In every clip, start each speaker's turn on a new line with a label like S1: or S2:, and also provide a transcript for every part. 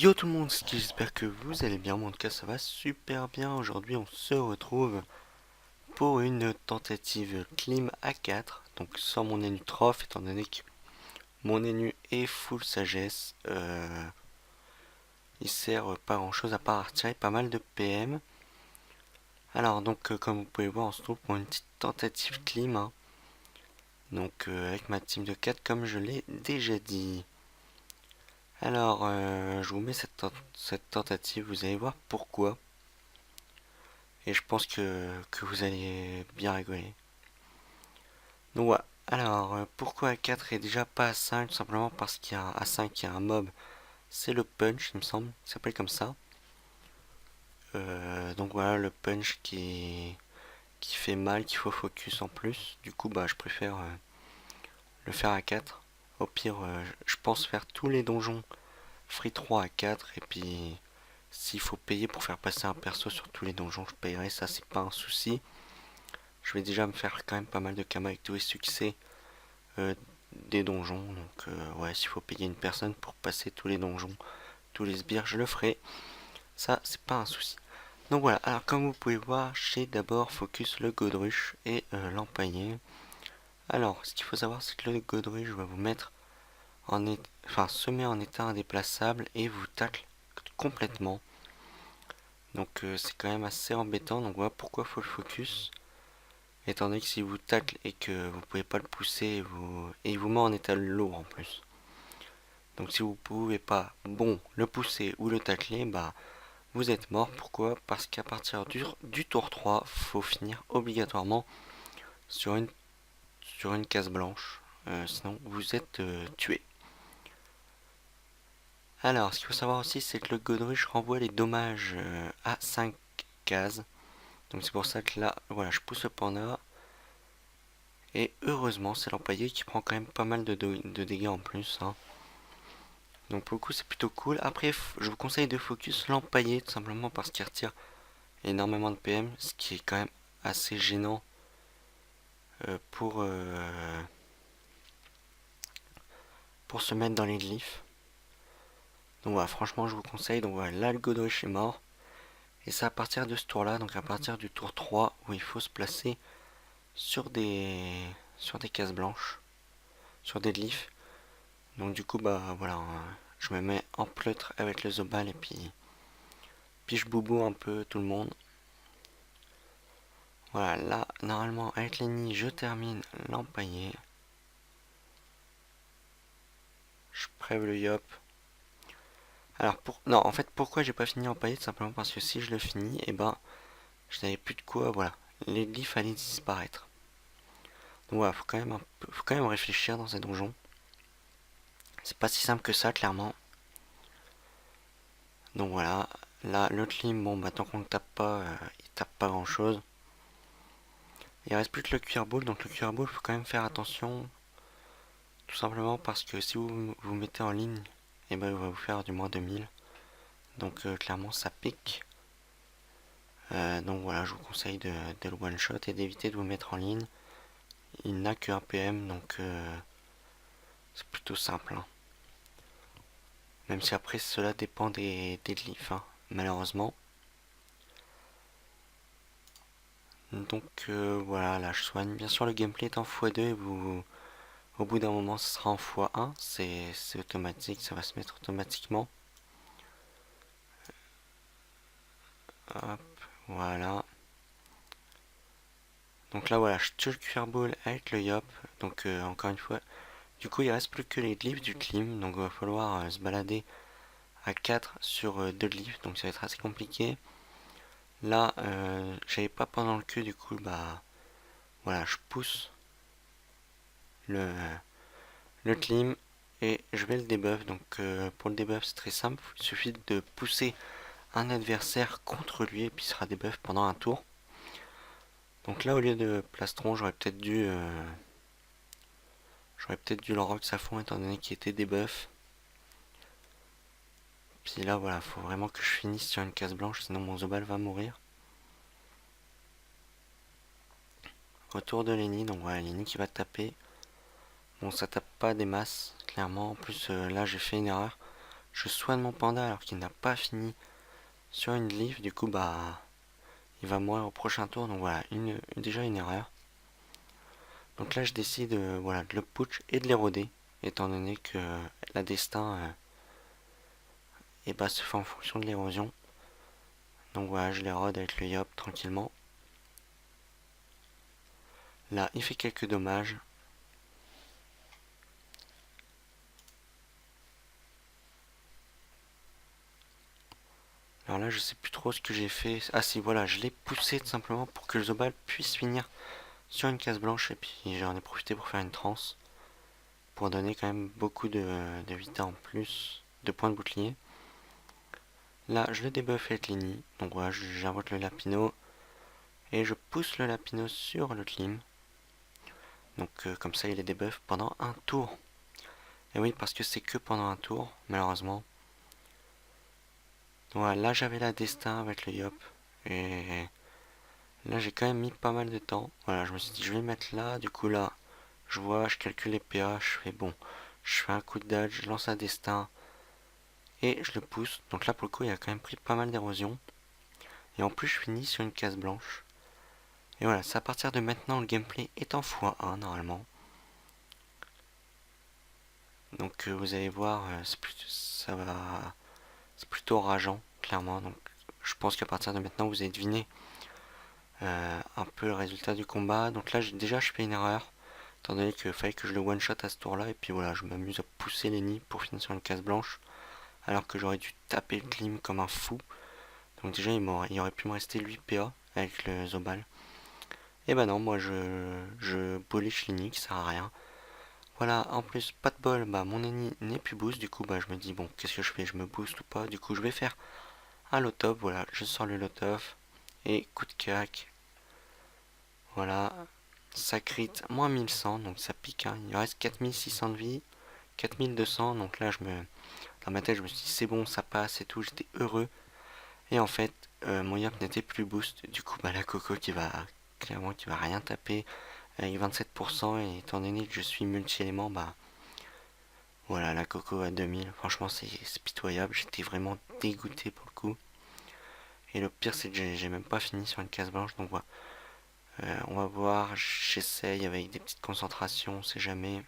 S1: Yo tout le monde, j'espère que vous allez bien, moi en tout cas ça va super bien. Aujourd'hui on se retrouve pour une tentative clim A4, donc sans mon énu troph étant donné que mon énu est full sagesse. Il sert pas grand chose à part à retirer pas mal de PM. Alors donc comme vous pouvez voir on se trouve pour une petite tentative clim, hein. Donc avec ma team de 4 comme je l'ai déjà dit. Alors je vous mets cette tentative, vous allez voir pourquoi. Et je pense que vous allez bien rigoler. Donc voilà. Alors, pourquoi A4 est déjà pas A5? Tout simplement parce qu'il y a A5, il y a un mob. C'est le punch, il me semble. Il s'appelle comme ça. Donc voilà, le punch qui fait mal, qu'il faut focus en plus. Du coup, bah, je préfère le faire à 4. Au pire, je pense faire tous les donjons free 3 à 4. Et puis, s'il faut payer pour faire passer un perso sur tous les donjons, je payerai. Ça, c'est pas un souci. Je vais déjà me faire quand même pas mal de kamas avec tous les succès euh, des donjons. Donc ouais, s'il faut payer une personne pour passer tous les donjons, tous les sbires, je le ferai. Ça, c'est pas un souci. Donc voilà, alors comme vous pouvez voir, j'ai d'abord focus le Godruch et l'empaillé. Alors, ce qu'il faut savoir, c'est que le Godruch va vous mettre enfin, se met en état indéplaçable et vous tacle complètement. Donc c'est quand même assez embêtant. Donc voilà pourquoi faut le focus. Étant donné que si vous tacle et que vous pouvez pas le pousser, et il vous met en état lourd en plus. Donc si vous pouvez pas, bon, le pousser ou le tacler, bah vous êtes mort. Pourquoi? Parce qu'à partir du tour 3, faut finir obligatoirement sur une, sur une case blanche. Sinon vous êtes tué. Alors, ce qu'il faut savoir aussi, c'est que le Godruch renvoie les dommages à 5 cases. Donc c'est pour ça que là, voilà, je pousse le panda. Et heureusement, c'est l'empaillé qui prend quand même pas mal de dégâts en plus, hein. Donc pour le coup, c'est plutôt cool. Après, je vous conseille de focus l'empaillé, tout simplement parce qu'il retire énormément de PM, ce qui est quand même assez gênant euh, pour, euh, pour se mettre dans les glyphes. Donc voilà, franchement, je vous conseille. Donc voilà, là, le Godric est mort. Et c'est à partir de ce tour-là, donc à partir du tour 3, où il faut se placer sur sur des cases blanches, sur des glyphes. Donc du coup, bah voilà, je me mets en pleutre avec le Zobal et puis je boubou un peu tout le monde. Voilà, là, normalement, avec les nids, je termine l'empaillé. Je prève le yop. Alors, non, en fait, pourquoi j'ai pas fini l'empaillé? Tout simplement parce que si je le finis, et ben, je n'avais plus de quoi, voilà. Les glyphes allaient disparaître. Donc voilà, faut quand même réfléchir dans ces donjons. C'est pas si simple que ça, clairement. Donc voilà, là, le clim, bon, bah, tant qu'on ne tape pas, il tape pas grand chose. Il reste plus que le cuir ball, donc le cuir ball, faut quand même faire attention. Tout simplement parce que si vous vous mettez en ligne, et ben, il va vous faire du moins 2000. Donc clairement, ça pique. Donc voilà, je vous conseille de le one shot et d'éviter de vous mettre en ligne. Il n'a que 1 PM, donc c'est plutôt simple, hein. Même si après cela dépend des glyphes, hein, malheureusement. Donc voilà, là je soigne. Bien sûr, le gameplay est en x2 et au bout d'un moment, ce sera en x1. C'est automatique, ça va se mettre automatiquement. Hop, voilà. Donc là, voilà, je tue le cuir ball avec le yop. Donc encore une fois, du coup, il reste plus que les glyphes du clim. Donc il va falloir se balader à 4 sur 2 glyphes. Donc ça va être assez compliqué. Là, j'avais pas pendant le cul, du coup, bah voilà, je pousse le, le clim et je vais le debuff. Donc pour le debuff, c'est très simple. Il suffit de pousser un adversaire contre lui et puis il sera debuff pendant un tour. Donc là, au lieu de plastron, j'aurais peut-être dû le rock à fond étant donné qu'il était debuff. Puis là, voilà, faut vraiment que je finisse sur une case blanche, sinon mon Zobal va mourir. Retour de Lenny, donc voilà, Lenny qui va taper. Bon, ça tape pas des masses, clairement. En plus, là, j'ai fait une erreur. je soigne mon panda alors qu'il n'a pas fini sur une glyphe, du coup bah il va mourir au prochain tour, donc voilà, déjà une erreur. Donc là je décide voilà, de le putsch et de l'éroder, étant donné que la destin bah, se fait en fonction de l'érosion. Donc voilà, je l'érode avec le yop tranquillement. Là il fait quelques dommages. Alors là, je sais plus trop ce que j'ai fait. Ah si, voilà, je l'ai poussé tout simplement pour que le Zobal puisse finir sur une case blanche. Et puis j'en ai profité pour faire une transe. Pour donner quand même beaucoup de vita en plus, de points de bouclier. Là, je le débuff avec l'Ini. Donc voilà, j'invoque le Lapino. Et je pousse le Lapino sur le Clim. Donc comme ça, il est débuff pendant un tour. Et oui, parce que c'est que pendant un tour, malheureusement. Donc voilà, là j'avais la destin avec le Yop. Et là, j'ai quand même mis pas mal de temps. Voilà, je me suis dit, je vais mettre là. Du coup, là, je vois, je calcule les PA. Je fais bon. Je fais un coup de dodge, je lance un destin. Et je le pousse. Donc là, pour le coup, il a quand même pris pas mal d'érosion. Et en plus, je finis sur une case blanche. Et voilà, c'est à partir de maintenant, le gameplay est en x1 normalement. Donc vous allez voir, c'est plutôt rageant, clairement. Donc je pense qu'à partir de maintenant, vous avez deviné un peu le résultat du combat. Donc là, déjà, je fais une erreur. Étant donné qu'il fallait que je le one shot à ce tour là, et puis voilà, je m'amuse à pousser les nids pour finir sur une case blanche, alors que j'aurais dû taper le clim comme un fou. Donc déjà il aurait pu me rester 8 PA avec le Zobal. Et bah non, moi je polish l'ini qui sert à rien. Voilà, en plus pas de bol, bah mon ennemi n'est plus boost, du coup bah je me dis bon qu'est-ce que je fais, je me booste ou pas, du coup je vais faire un lot off, voilà, je sors le lot off, et coup de cac, voilà, ça crit moins 1100, donc ça pique, hein. Il reste 4600 de vie, 4200, donc là dans ma tête je me suis dit c'est bon, ça passe et tout, j'étais heureux. Et en fait, mon yap n'était plus boost, du coup bah la coco clairement qui va rien taper avec 27%, et étant donné que je suis multi-élément, bah voilà, la coco à 2000, franchement c'est pitoyable, j'étais vraiment dégoûté pour le coup. Et le pire c'est que j'ai même pas fini sur une case blanche, donc voilà. On va voir, j'essaye avec des petites concentrations, on sait jamais.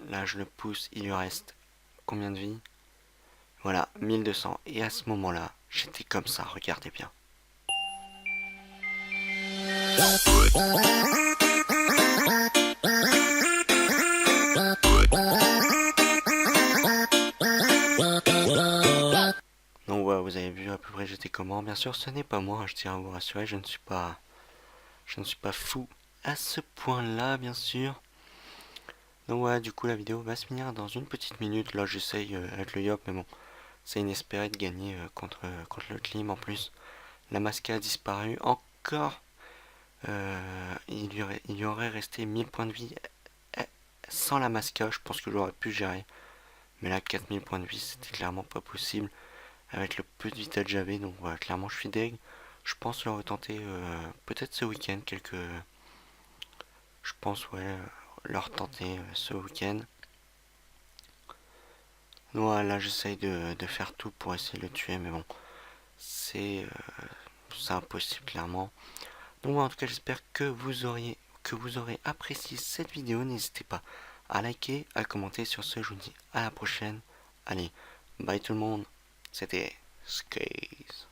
S1: Là je le pousse, il lui reste combien de vie? Voilà, 1200. Et à ce moment-là, j'étais comme ça, regardez bien. Donc ouais, vous avez vu à peu près j'étais comment. Bien sûr, ce n'est pas moi, je tiens à vous rassurer, je ne suis pas fou à ce point-là, bien sûr. Donc ouais, du coup la vidéo va se finir dans une petite minute. Là, j'essaye avec le Yop, mais bon, c'est inespéré de gagner contre le clim. En plus, la masca a disparu. Encore, il lui aurait resté 1000 points de vie sans la masca. Je pense que j'aurais pu gérer. Mais là, 4000 points de vie, c'était clairement pas possible avec le peu de vita que j'avais. Donc voilà, clairement, je suis deg. Je pense leur tenter peut-être ce week-end Je pense, ouais, leur tenter ce week-end. Voilà, j'essaye de faire tout pour essayer de le tuer, mais bon, c'est impossible clairement. Donc voilà, en tout cas, j'espère que vous aurez apprécié cette vidéo. N'hésitez pas à liker, à commenter. Sur ce, je vous dis à la prochaine. Allez, bye tout le monde. C'était Skaze.